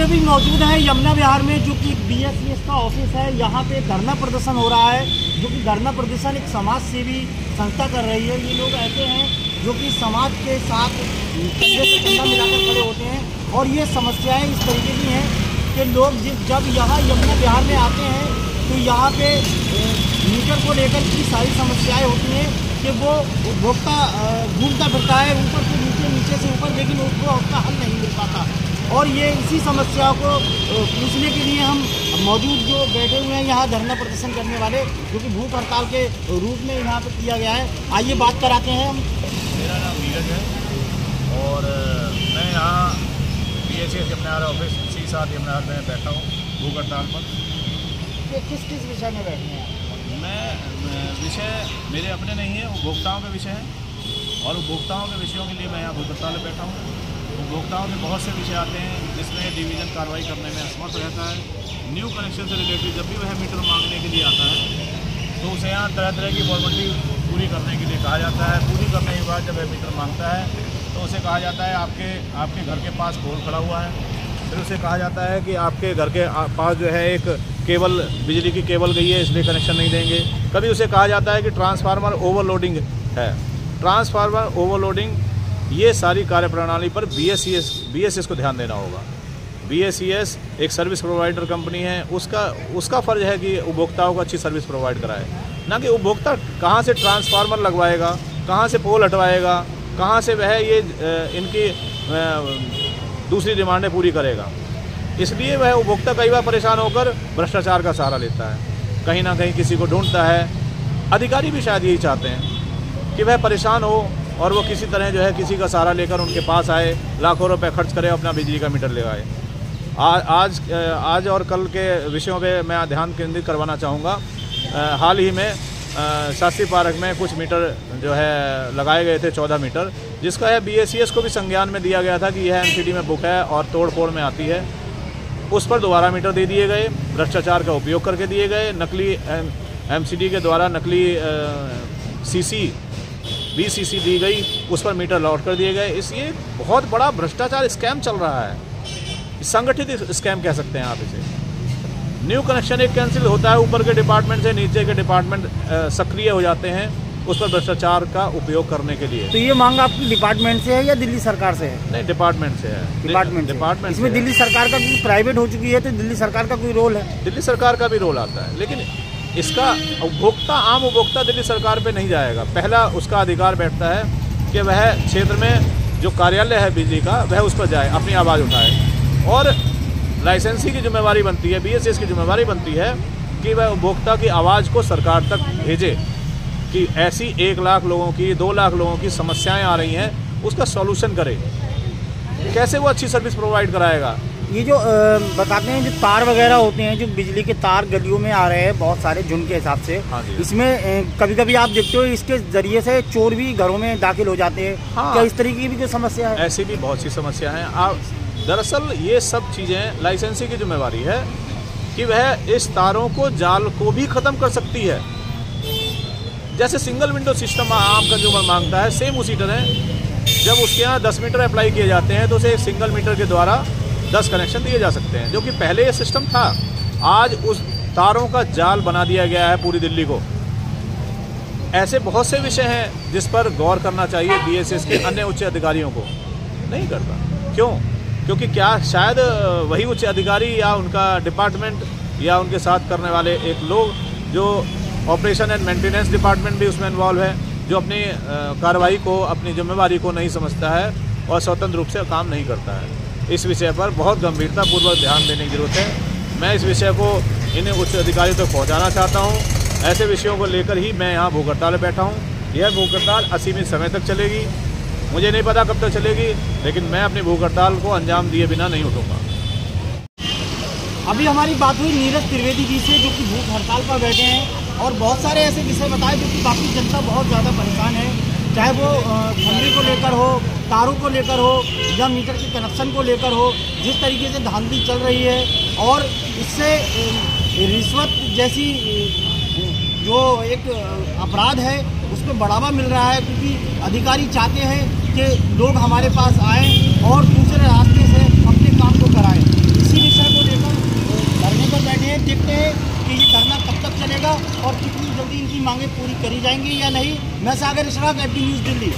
में भी मौजूद है यमुना विहार में, जो कि BSES का ऑफिस है। यहाँ पे धरना प्रदर्शन हो रहा है, जो कि धरना प्रदर्शन एक समाज सेवी संस्था कर रही है। ये लोग ऐसे हैं जो कि समाज के साथ कंधे से कंधा मिलाकर खड़े होते हैं। और ये समस्याएं इस तरीके की हैं कि लोग जब यहाँ यमुना विहार में आते हैं तो यहाँ पे मीटर को लेकर की सारी समस्याएं होती हैं कि वो उपभोक्ता घूमता फिरता है ऊपर से नीचे, नीचे से ऊपर, लेकिन उसको उसका हल नहीं मिल पाता। और ये इसी समस्या को पूछने के लिए हम मौजूद जो बैठे हुए हैं यहाँ धरना प्रदर्शन करने वाले, जो कि भूख हड़ताल के रूप में यहाँ पे किया गया है। आइए बात कराते हैं हम। मेरा नाम नीरज है और मैं यहाँ BSES Yamuna office C7 Yamuna में बैठा हूँ भूख हड़ताल पर। किस विषय में बैठे हैं? विषय मेरे अपने नहीं है, उपभोक्ताओं के विषय हैं और उपभोक्ताओं के विषयों के लिए मैं यहाँ भूख हड़ताल में बैठा हूँ। उपभोक्ताओं के बहुत से विषय आते हैं जिसमें डिवीज़न कार्रवाई करने में असमर्थ रहता है। न्यू कनेक्शन से रिलेटेड जब भी वह मीटर मांगने के लिए आता है तो उसे यहाँ तरह तरह की फॉर्मेलिटी पूरी करने के लिए कहा जाता है। पूरी करने के बाद जब वह मीटर मांगता है तो उसे कहा जाता है आपके घर के पास पोल खड़ा हुआ है। फिर उसे कहा जाता है कि आपके घर के पास जो है एक केबल, बिजली की केबल गई है, इसलिए कनेक्शन नहीं देंगे। कभी उसे कहा जाता है कि ट्रांसफार्मर ओवरलोडिंग है। ट्रांसफार्मर ओवरलोडिंग, ये सारी कार्यप्रणाली पर BSES को ध्यान देना होगा। BSES एक सर्विस प्रोवाइडर कंपनी है, उसका फ़र्ज है कि उपभोक्ताओं को अच्छी सर्विस प्रोवाइड कराए, ना कि उपभोक्ता कहाँ से ट्रांसफार्मर लगवाएगा, कहाँ से पोल हटवाएगा, कहाँ से वह ये इनकी दूसरी डिमांडें पूरी करेगा। इसलिए वह उपभोक्ता कई बार परेशान होकर भ्रष्टाचार का सहारा लेता है, कहीं ना कहीं किसी को ढूंढता है। अधिकारी भी शायद यही चाहते हैं कि वह परेशान हो और वो किसी तरह जो है किसी का सहारा लेकर उनके पास आए, लाखों रुपए खर्च करे, अपना बिजली का मीटर लगाए। आज और कल के विषयों पे मैं ध्यान केंद्रित करवाना चाहूँगा। हाल ही में शास्त्री पार्क में कुछ मीटर जो है लगाए गए थे, 14 मीटर, जिसका है BSES को भी संज्ञान में दिया गया था कि यह MCD में बुक है और तोड़ फोड़ में आती है। उस पर दोबारा मीटर दे दिए गए, भ्रष्टाचार का उपयोग करके दिए गए। नकली MCD के द्वारा नकली BCC दी गई, उस पर मीटर लौट कर दिए गए। इसलिए बहुत बड़ा भ्रष्टाचार स्कैम चल रहा है, संगठित स्कैम कह सकते हैं आप इसे। न्यू कनेक्शन एक कैंसिल होता है, ऊपर के डिपार्टमेंट से नीचे के डिपार्टमेंट सक्रिय हो जाते हैं उस पर भ्रष्टाचार का उपयोग करने के लिए। तो ये मांग आपकी डिपार्टमेंट से है या दिल्ली सरकार से है? नहीं, डिपार्टमेंट से है। डिपार्टमेंट इसमें दिल्ली सरकार का प्राइवेट हो चुकी है तो दिल्ली सरकार का कोई रोल है? दिल्ली सरकार का भी रोल आता है, लेकिन इसका आम उपभोक्ता दिल्ली सरकार पे नहीं जाएगा। पहला उसका अधिकार बैठता है कि वह क्षेत्र में जो कार्यालय है बिजली का, वह उस पर जाए, अपनी आवाज़ उठाए। और लाइसेंसी की जिम्मेवारी बनती है, BSES की जिम्मेवारी बनती है कि वह उपभोक्ता की आवाज़ को सरकार तक भेजे कि ऐसी 1 लाख लोगों की, 2 लाख लोगों की समस्याएं आ रही हैं, उसका सॉल्यूशन करे। कैसे वो अच्छी सर्विस प्रोवाइड कराएगा? ये जो बताते हैं जो तार वगैरह होते हैं, जो बिजली के तार गलियों में आ रहे हैं बहुत सारे झुंड के हिसाब से। हाँ जी। इसमें कभी कभी आप देखते हो इसके जरिए से चोर भी घरों में दाखिल हो जाते हैं। हाँ। क्या इस तरीके की भी कोई समस्या है? ऐसी भी बहुत सी समस्या हैं। दरअसल ये सब चीज़ें लाइसेंसी की जिम्मेवारी है कि वह इस तारों को, जाल को भी ख़त्म कर सकती है। जैसे सिंगल विंडो सिस्टम आम कंज्यूमर मांगता है, सेम उसी तरह जब उसके यहाँ 10 मीटर अप्लाई किए जाते हैं तो उसे एक सिंगल मीटर के द्वारा 10 कनेक्शन दिए जा सकते हैं, जो कि पहले ये सिस्टम था। आज उस तारों का जाल बना दिया गया है पूरी दिल्ली को। ऐसे बहुत से विषय हैं जिस पर गौर करना चाहिए BSES के अन्य उच्च अधिकारियों को, नहीं करता। क्यों? क्योंकि क्या शायद वही उच्च अधिकारी या उनका डिपार्टमेंट या उनके साथ करने वाले एक लोग, जो ऑपरेशन एंड मेंटेनेंस डिपार्टमेंट भी उसमें इन्वॉल्व है, जो अपनी कार्रवाई को, अपनी जिम्मेवारी को नहीं समझता है और स्वतंत्र रूप से काम नहीं करता है। इस विषय पर बहुत गंभीरतापूर्वक ध्यान देने की जरूरत है। मैं इस विषय को इन उच्च अधिकारियों तक पहुंचाना चाहता हूं। ऐसे विषयों को लेकर ही मैं यहाँ भूख हड़ताल में बैठा हूं। यह भूख हड़ताल असीमित समय तक चलेगी, मुझे नहीं पता कब तक चलेगी, लेकिन मैं अपनी भूख हड़ताल को अंजाम दिए बिना नहीं उठूंगा। अभी हमारी बात हुई नीरज त्रिवेदी जी से, जो कि भूख हड़ताल पर बैठे हैं और बहुत सारे ऐसे विषय बताए जो कि बाकी जनता बहुत ज़्यादा परेशान है, चाहे वो खंभे को लेकर हो, तारों को लेकर हो या मीटर के कनेक्शन को लेकर हो। जिस तरीके से धांधली चल रही है और इससे रिश्वत जैसी जो एक अपराध है उसमें बढ़ावा मिल रहा है, क्योंकि अधिकारी चाहते हैं कि लोग हमारे पास आएँ और दूसरे रास्ते से अपने काम को कराएं। इसी इनकी मांगे पूरी करी जाएंगी या नहीं। मैं सागर इशराक, एबी न्यूज़ दिल्ली।